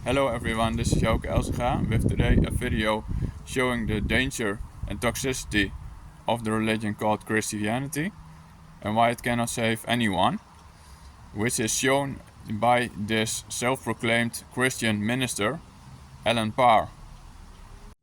Hello everyone, this is Joke Elsinga with today a video showing the danger and toxicity of the religion called Christianity and why it cannot save anyone, which is shown by this self-proclaimed Christian minister, Alan Parr.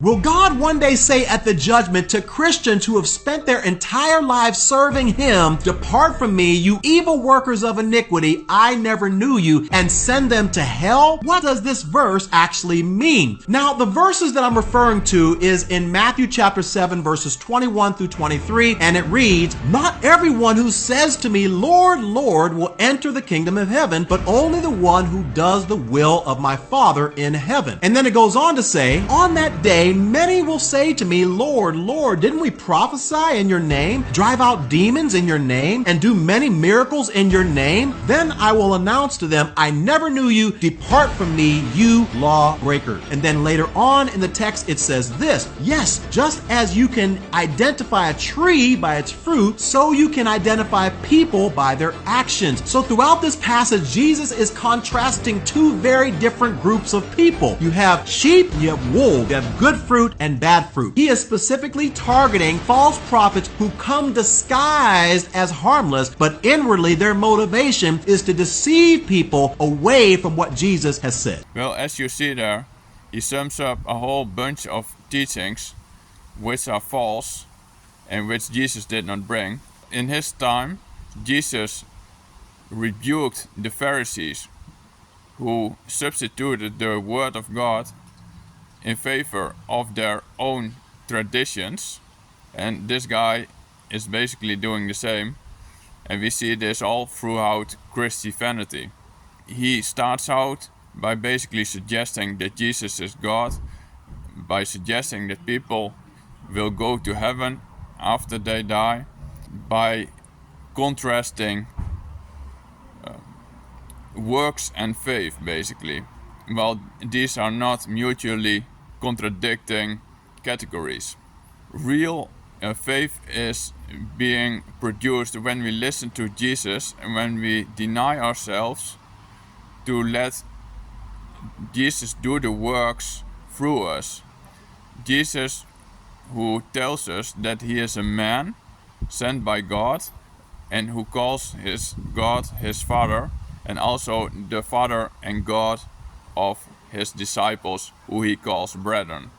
Will God one day say at the judgment to Christians who have spent their entire lives serving Him, "Depart from me, you evil workers of iniquity, I never knew you," and send them to hell? What does this verse actually mean? Now, the verses that I'm referring to is in Matthew chapter 7, verses 21 through 23, and it reads, "Not everyone who says to me, 'Lord, Lord,' will enter the kingdom of heaven, but only the one who does the will of my Father in heaven." And then it goes on to say, "On that day, many will say to me, 'Lord, Lord, didn't we prophesy in your name, drive out demons in your name, and do many miracles in your name?' Then I will announce to them, 'I never knew you. Depart from me, you lawbreakers.'" And then later on in the text, it says this, "Yes, just as you can identify a tree by its fruit, so you can identify people by their actions." So throughout this passage, Jesus is contrasting two very different groups of people. You have sheep, you have wolves, you have good fruit and bad fruit. He is specifically targeting false prophets who come disguised as harmless, but inwardly their motivation is to deceive people away from what Jesus has said. Well, as you see there, he sums up a whole bunch of teachings which are false and which Jesus did not bring. In his time, Jesus rebuked the Pharisees who substituted the word of God in favor of their own traditions, and this guy is basically doing the same, and we see this all throughout Christianity. He starts out by basically suggesting that Jesus is God, by suggesting that people will go to heaven after they die, by contrasting works and faith basically. Well, these are not mutually contradicting categories. Real faith is being produced when we listen to Jesus and when we deny ourselves to let Jesus do the works through us. Jesus, who tells us that he is a man sent by God and who calls his God his Father, and also the Father and God of his disciples, who he calls brethren.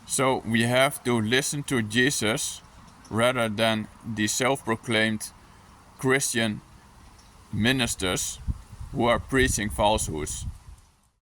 So we have to listen to Jesus rather than the self-proclaimed Christian ministers who are preaching falsehoods.